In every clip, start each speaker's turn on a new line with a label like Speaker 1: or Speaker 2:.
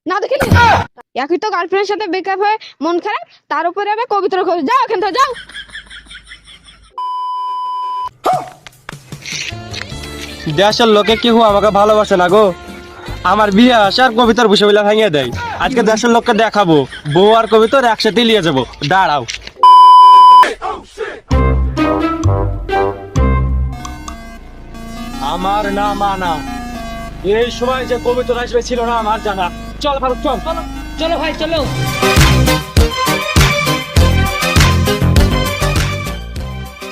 Speaker 1: না দেখিনি একই তো গার্লফ্রেন্ডের সাথে ব্রেকআপ হয়ে মন খারাপ, তার উপরে আবার কবিতার খোঁজ। যাও এখান থেকে যাও।
Speaker 2: দেশের লোকে কেউ আমাকে ভালোবাসে না গো। আমার বিয়ে আসার কবিতার বিষয়গুলো ভেঙে দেয়। আজকে দেশের লোককে দেখাবো বউ আর কবিতার একসাথে নিয়ে যাবো। দাঁড়াও। আমার নাম আনা। এই সময় যে কবিতার আসবে ছিল না আমার জানা। চল ফারুক চল।
Speaker 3: চলো ভাই চলো।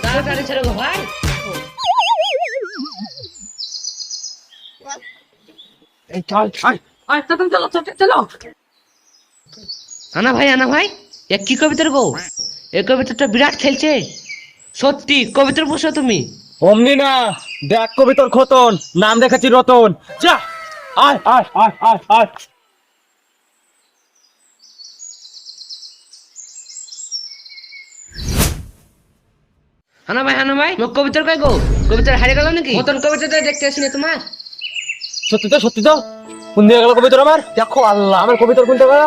Speaker 3: তাড়াতাড়ি ছেড়ে গো ভাই।
Speaker 2: এই চল
Speaker 3: চলো চলো। আনা ভাই এ কি কবিতার গো? এই কবিতাটা বিরাট খেলছে সত্যি। কবিতার বসো তুমি।
Speaker 2: অমনি না, দেখ কবিতার খতন, নাম দেখাচ্ছি রতন। যা আয় আয় আয় আয় আয়।
Speaker 3: আনা ভাই মোর কবিতার কই গো? কবিতার হারিয়ে গেল নাকি? মতন কবিতাটা দেখতে আসিনি তোমার।
Speaker 2: সত্যি তো কোন দিয়ে গেল কবিতার? আমার দেখো আল্লাহ, আমার কবিতার কোনটা গেল?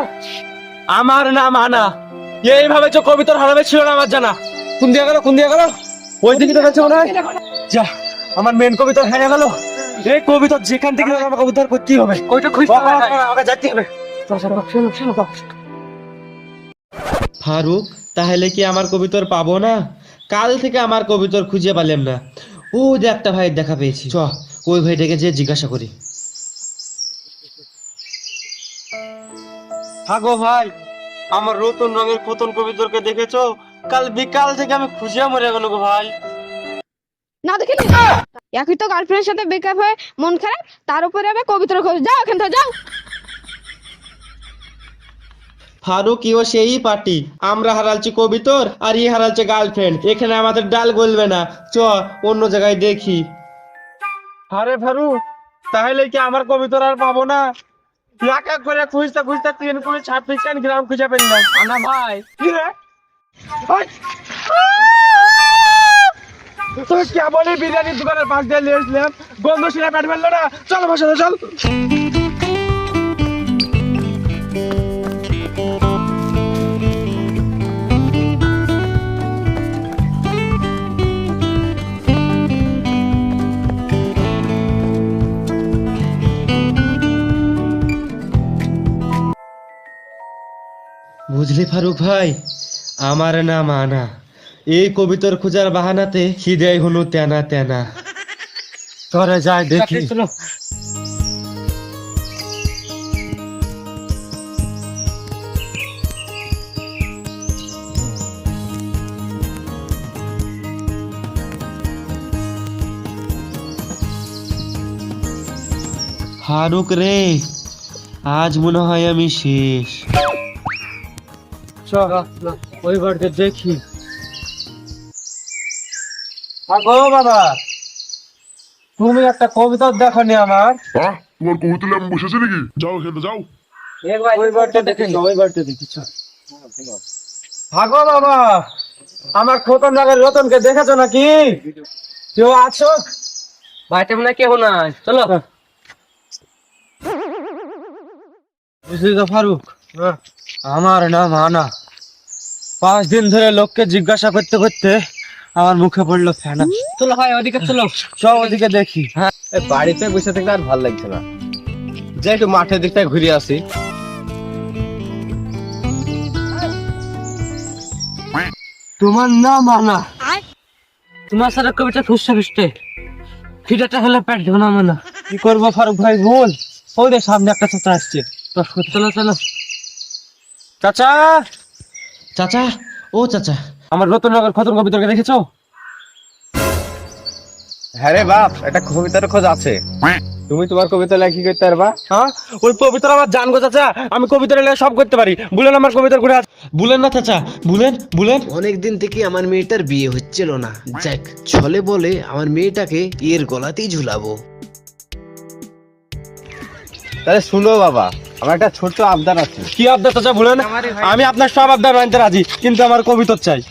Speaker 2: আমার নাম আনা। এইভাবে যে কবিতার হারাবে ছিল না আমার জানা। কোন দিয়ে গেল? ওই দিকে তো গেছে মনে হয়। যা, আমার মেন কবিতা হারিয়ে গেল। এই কবিতা যেখান থেকে হোক আমাকে উদ্ধার করতেই হবে। কইটা খুঁজতে হবে, আমাকে যেতে হবে। চলো। ফারুক, তাহলে কি আমার কবিতার পাবো না? কাল থেকে আমার কবিতার খুঁজে পেলাম না। ও যে একটা ভাইয়ের দেখা পেয়েছি, চ ওই ভাইটাকে যে জিজ্ঞাসা করি। হাগো ভাই, আমার নতুন রঙের খতন কবিতরকে দেখেছো? কাল বিকাল থেকে আমি খুঁজে মরে গেল গো ভাই।
Speaker 1: না দেখিনি একই তো গার্লফ্রেন্ডের সাথে ব্রেকআপ হয়ে মন খারাপ, তার উপরে আবার কবিতার খোঁজ। যাও এখান থেকে যাও।
Speaker 2: ফারুক ইও সেই পার্টি। আমরা হারালছি কবিতর আর ই হারালছে গার্লফ্রেন্ড। এখানে আমাদের ডাল গলবে না, চ অন্য জায়গায় দেখি। আরে ফারুক, তাহলে কি আমার কবিতর আর পাবো না? এক এক করে খুঁজতে 3 গ্রাম খুঁজে পেলাম। আনা ভাই, কি রে? তুই কেবলই বিরিয়ানির দোকানের পাশ দিয়ে নিয়ে এসলাম, গন্ধ শিরা পেট ফেললো না। চল আমার সাথে চল। বুঝলি ফারুক ভাই, আমার নাম আনা। এই কবিতার খোঁজার বাহানাতে খিদে হলো তেনা। চলে যায় দেখি। ফারুক রে, আজ মনে হয় আমি শেষ। ওই বাড়িতে দেখি। আগো বাবা, তুমি একটা কবিতা দেখনি আমার?
Speaker 4: তোমার কবিতা ল্যাম্প বসেছে নাকি? যাও খেতে যাও।
Speaker 2: ওই বাড়িতে দেখি। আগো বাবা, আমার খতন রাগের রতনকে দেখেছো নাকি? কেউ আছো?
Speaker 3: ভাইটা মনে হয় কেউ নাই। চলো।
Speaker 2: বুঝলি তো ফারুক, আমার নাম আনা। 5 দিন ধরে লোককে জিজ্ঞাসা করতে আমার মুখে পড়লো ফেনা।
Speaker 3: চলো ভাই ওদিকে চলো।
Speaker 2: সব ওদিকে দেখি।
Speaker 5: বাড়িতে বসে থাকলে আর ভালো লাগছে না, যে একটু মাঠের দিকটায় ঘুরে আসি।
Speaker 2: তোমার নাম আনা?
Speaker 3: তোমার সাথে কবিতা খুঁজতে খিদাটা হলে পেট ধোনা মানা।
Speaker 2: কি করবো ফারুক ভাই, বল। ওই রে সামনে একটা চাচা আসছে।
Speaker 3: চলো
Speaker 2: চাচা, ও চাচা, আমার নতুন নগর খতন কবিতরকে দেখেছো?
Speaker 5: হ্যাঁ রে বাপ, একটা কবিতার খোঁজ আছে। তুমি তোমার কবিতা লেখি করতে পারবা?
Speaker 2: হ্যাঁ, ওই কবিতর আমার জান গো চাচা। আমি কবিতার লেখা সব করতে পারি। বলেন আমার কবিতার ঘুরে বলেন না চাচা, বলেন।
Speaker 6: অনেকদিন থেকে আমার মেয়েটার বিয়ে হচ্ছিল না, যাক ছলে বলে আমার মেয়েটাকে এর গলাতেই ঝুলাবো।
Speaker 5: তাহলে শুনো বাবা, আমার একটা ছোট্ট আবদার আছে।
Speaker 2: কি আবদার চাচা বলেন? আমি আপনার সব আবদার মানতে রাজি, কিন্তু আমার কবিতর চাই।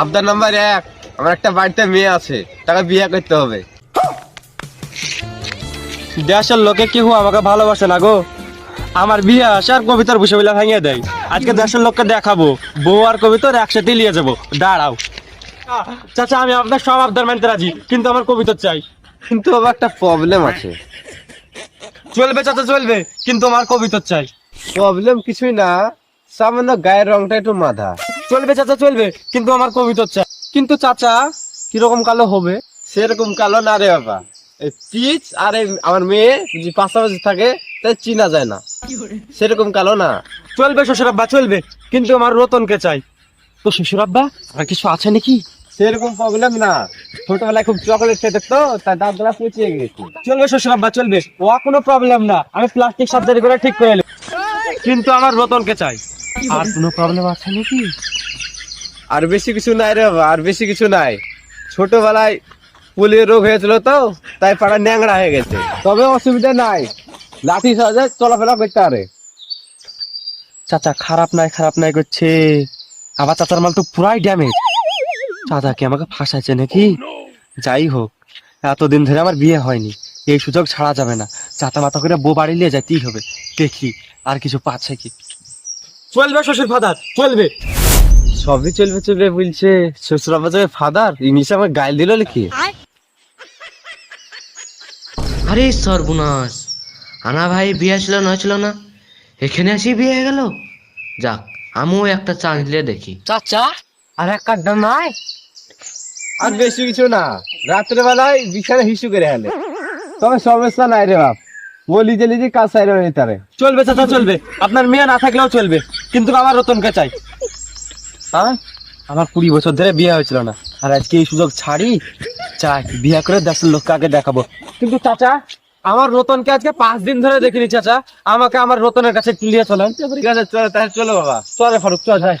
Speaker 5: আবদার নাম্বার 1, আমার একটা বাড়িতে মেয়ে আছে, তাকে বিয়ে করতে হবে।
Speaker 2: দেশের লোকে কেউ আমাকে ভালোবাসে না গো। আমার বিয়ে আসে আর কবিতার বসে ভেঙে দেয়। আজকে দেশের লোককে দেখাবো বউ আর কবিতর একসাথে নিয়ে যাবো। দাঁড়াও চাচা, আমি আপনার সব আবদার মানতে রাজি, কিন্তু আমার কবিতর চাই।
Speaker 5: কিন্তু বাবা একটা প্রবলেম আছে।
Speaker 2: চলবে চাচা চলবে, কিন্তু আমার কবিতর চাই।
Speaker 5: প্রবলেম কিছুই না, সামান্য গায়ের রংটা একটু মাধা।
Speaker 2: চলবে চাচা চলবে, কিন্তু আমার কবিতর চাই। কিন্তু চাচা কিরকম কালো হবে?
Speaker 5: সেরকম কালো না রে বাবা, এই পিচ আর এই আমার মেয়ে যদি পাশাপাশি থাকে তাই চিনা যায় না, সেরকম কালো না।
Speaker 2: চলবে শ্বশুর আব্বা চলবে, কিন্তু আমার রতনকে চাই। তো শ্বশুর আব্বা আর কিছু আছে নাকি?
Speaker 5: সেরকম প্রবলেম না, ছোটবেলায় খুব চকলেট খেতে তো তাই দাঁত গুলা পুচিয়ে গেছে।
Speaker 2: চলবে শ্বশুর আব্বা চলবে, ও কোনো প্রবলেম না, আমি প্লাস্টিক সার্জারি করে ঠিক করে নেব। কিন্তু আমার রতনকে চাই। আর কোনো প্রবলেম আছে নাকি?
Speaker 5: আর বেশি কিছু নাই রে বাবা, আর বেশি কিছু নাই। ছোটবেলায় পোলিও রোগ হয়েছিল তো তাই পাড়া ন্যাংরা হয়ে গেছে, তবে অসুবিধা নাই, লাঠি সহজে চলাফেরা করতে পারে।
Speaker 2: চাচা খারাপ নাই করছে, আবার চাচার মাল তো পুরাই ড্যামেজ। চাচা কি আমাকে ফাঁসাইছে নাকি? যাই হোক, এতদিন ধরে আমার বিয়ে হয়নি, এই সুযোগ ছাড়া যাবে না। চাচা মাথা করে বউ বাড়ি নিয়ে যাইতেই হবে, দেখি আর কিছু পাচ্ছে কি। চলবে শ্বশুর ফাদার চলবে।
Speaker 5: সবই চলবে চলবে বলছে, শ্বশুর আব্বা যাবে ফাদার, ইংলিশে আমার গাইল দিল নাকি?
Speaker 3: আরে সর্বনাশ, আনা ভাই বিয়ে ছিল না, এখানে আসি বিয়ে হয়ে গেল। যাক, আমিও একটা চান্স নিয়ে দেখি।
Speaker 2: চাচা আর এক কার্ডটা নাই?
Speaker 5: আর বেশি কিছু না, রাত্রে বেলায় বিছানা হিসু করে হেলে, তবে সমস্যা নাই রে বাপ, বলি যে লিজি কাজ সাইড হয়ে তারে।
Speaker 2: চলবে চাচা চলবে, আপনার মেয়ে না থাকলেও চলবে, কিন্তু আমার রতনকে চাই। হ্যাঁ, আমার 20 বছর ধরে বিয়ে হয়েছিল না, আর আজকে এই সুযোগ ছাড়ি, চাই বিয়ে করে দেশের লোককে আগে দেখাবো। কিন্তু চাচা আমার রতনকে আজকে 5 দিন ধরে দেখিনি। চাচা আমাকে আমার রতনের কাছে একটু নিয়ে চলেন।
Speaker 5: ঠিক আছে চলো, তাহলে চলো বাবা।
Speaker 2: চলে ফারুক চল যাই।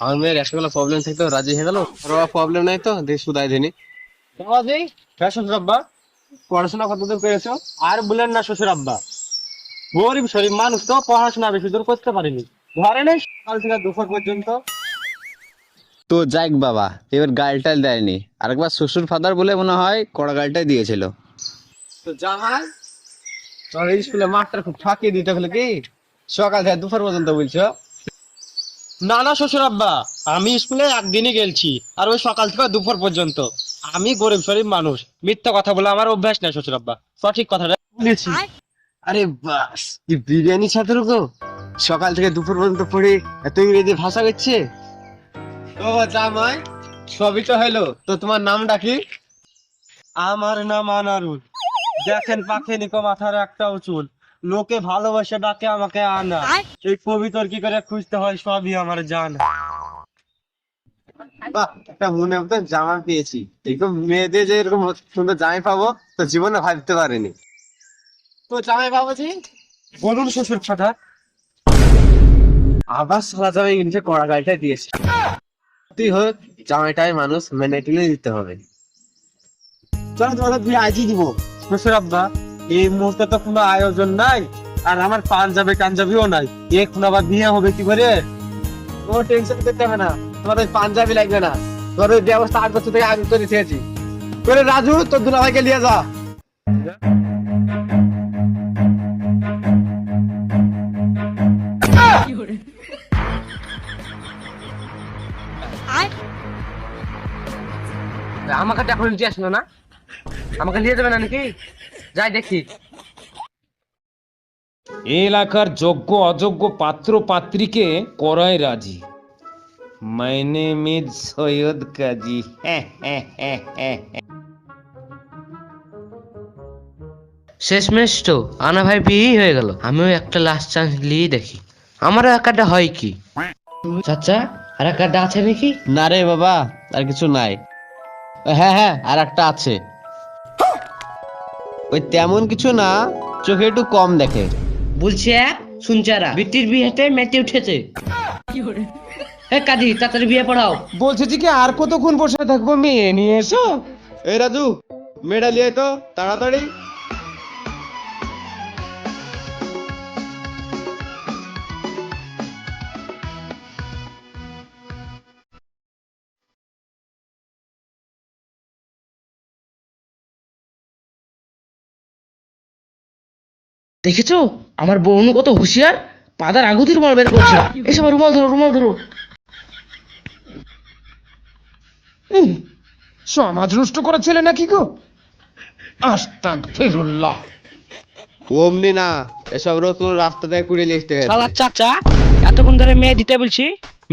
Speaker 5: আমার মেয়ের একটাবেলা প্রবলেম থাকতো রাজি হয়ে গেল, আর বাবা প্রবলেম নাই তো দেখ সুদাই দিনি।
Speaker 2: হ্যাঁ শ্বশুর আব্বা,
Speaker 5: পড়াশোনা কতদূর করেছো?
Speaker 2: আর বলেন না শ্বশুর আব্বা, গরিব শরীফ মানুষ তো পড়াশোনা বেশি দূর করতে পারিনি। ঘরে নেই সকাল থেকে দুপুর পর্যন্ত।
Speaker 7: তো যাক বাবা, এবার গালটাল দেয়নি, আরেকবার শ্বশুর ফাদার বলে মনে হয় কড়া গালটাই দিয়েছিল।
Speaker 5: তো জামাই তোমার স্কুলে মাস্টার খুব ফাঁকিয়ে দিতে হলো কি, সকাল থেকে দুপুর পর্যন্ত বলছো?
Speaker 2: না না শ্বশুর আব্বা, আমি স্কুলে একদিনই গেছি, আর ওই সকাল থেকে দুপুর পর্যন্ত। আমি গরিব শরীফ মানুষ, মিথ্যা কথা বলে আমার অভ্যাস নেই শ্বশুর আব্বা, সঠিক কথাটা বলেছি।
Speaker 5: আরে বাস, কি বিরিয়ানি ছাত্র গো, সকাল থেকে দুপুর পর্যন্ত পড়ে এত ইংরেজি ভাষা করছে। ও জামাই সবই তো হলো, তো তোমার নামটা কি?
Speaker 2: আমার নাম আনারুল, দেখেন পাখে নিকো মাথার একটা চুল, লোকে ভালোবাসে ডাকে আমাকে আনা। এই কবিতর কি করে খুঁজতে হয় সবই আমার জানা।
Speaker 5: বাহ, একটা মনে মতো জামা পেয়েছি, এরকম মেয়েদের যে এরকম সুন্দর জামাই পাবো তো জীবনে ভাবতে পারিনি। তো জামাই বাবাজি
Speaker 2: বলুন শ্বশুর ফাদার।
Speaker 5: আবার সারা জামাই ইংলিশে কড়া গাড়িটা দিয়েছে। তুই হোক জামাইটাই মানুষ মেনে টেনে দিতে হবে। চলো তোমার বিয়ে আজই দিব।
Speaker 2: শ্বশুর আব্বা এই মুহূর্তে তো কোনো আয়োজন নাই, আর আমার পাঞ্জাবিও নাই, এখন আবার বিয়ে হবে কি করে?
Speaker 5: কোনো টেনশন করতে হবে না, তোমার ওই পাঞ্জাবি লাগবে না, তোমার ওই ব্যবস্থা 8 বছর থেকে আগে করে দিয়েছি। করে রাজু তোর দুলাভাইকে নিয়ে যা।
Speaker 3: আমাকে তো এখন নিতে আসলো না, আমাকে নিয়ে যাবে না নাকি? যাই দেখি।
Speaker 8: এই এলাকার যোগ্য অযোগ্য পাত্র পাত্রীকে করায় রাজি। মাই নেম ইজ সৈয়দ কাজী।
Speaker 3: শেষমেশ তো আনা ভাই বিয়েই হয়ে গেল, আমিও একটা লাস্ট চান্স নিয়ে দেখি আমারও একাটা হয় কি। চাচা আর একাটা আছে নাকি?
Speaker 7: না রে বাবা, আর কিছু নাই। হ্যাঁ হ্যাঁ, আর একটা আছে, ওই তেমন কিছু না, চোখে একটু কম দেখে।
Speaker 3: বলছে শুনচারা বিটির বিয়েতে মেতে উঠেছে। হে কাজী তাড়াতাড়ি বিয়ে পড়াও।
Speaker 2: বলছে যে কি আর কতক্ষণ বসে থাকবো, মেয়ে নিয়ে এসো।
Speaker 5: এই রাজু মেয়েটা নিয়ে তো তাড়াতাড়ি।
Speaker 3: দেখেছো আমার বোন কত হুঁশিয়ার, পাদার আগুতির মাল বের করছে। এসব রুমাল ধরো, রুমাল ধরো।
Speaker 8: সমাজ নষ্ট করা ছেলে নাকি গো? আস্তাগফিরুল্লাহ।
Speaker 5: অমনি না, এসব নতুন রাস্তা থেকে কুড়িয়ে লিখতে গেছে।
Speaker 3: শালা চাচা, এতক্ষণ ধরে মেয়ে দিতে বলছি,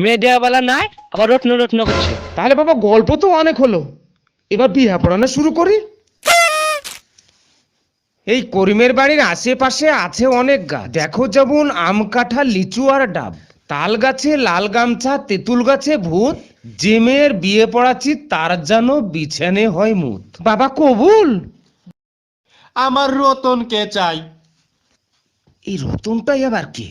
Speaker 3: মেয়ে দেওয়া বেলা নাই, আবার রত্ন রত্ন করছে।
Speaker 8: তাহলে বাবা গল্প তো অনেক হলো, এবার বিয়ে পড়ানো শুরু করি। এই করিমের বাড়ির আশেপাশে আছে অনেক গাছ, দেখো যেমন আম, কাঁঠাল, লিচু আর ডাব। তাল গাছে লাল গামছা, তেঁতুল গাছে ভূত। যে মেয়ের বিয়ে পড়াচ্ছি তার যেন বিছানে হয় মুত। বাবা কবুল।
Speaker 2: আমার রতনকে চাই।
Speaker 8: এই রতনটাই আবার কে?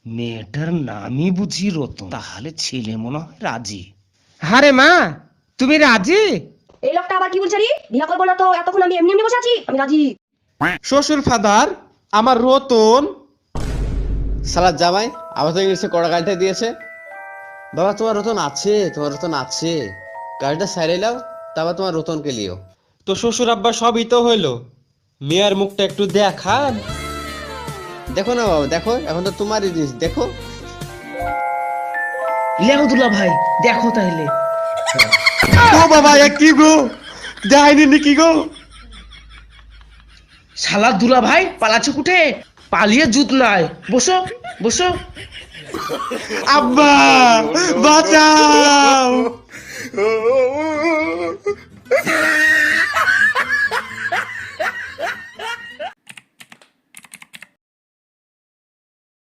Speaker 8: মেয়েটার নামই বুঝি রতন, তাহলে ছেলে মনে হয় রাজি। আরে মা, তুমি রাজি?
Speaker 9: এই লোকটা আবার কি বলছে রে? বিয়া করবো না তো এতক্ষণ আমি এমনি এমনি বসে আছি, আমি রাজি।
Speaker 2: শ্বশুর ফাদার, আমার রতন।
Speaker 5: সালাদ জামাই আবার তো ইংলিশে কড়া গাড়িটা দিয়েছে। বাবা তোমার রতন আছে, তোমার রতন আছে, গাড়িটা সাইরে লাও, তারপর তোমার রতনকে লিও।
Speaker 2: তো শ্বশুর আব্বা সবই তো হইলো, মেয়ের মুখটা একটু দেখান।
Speaker 5: দেখো না বাবা, দেখো, এখন তো তোমারই জিনিস, দেখো।
Speaker 3: লেখো দুলা ভাই, দেখো তাইলে।
Speaker 2: ও বাবা, এ কি গো, যায়নি নাকি গো?
Speaker 3: শালা দুলা ভাই পালাচ্ছে কুঠে, পালিয়ে জুত নাই। বসো বসো।
Speaker 2: আব্বা বাঁচাও।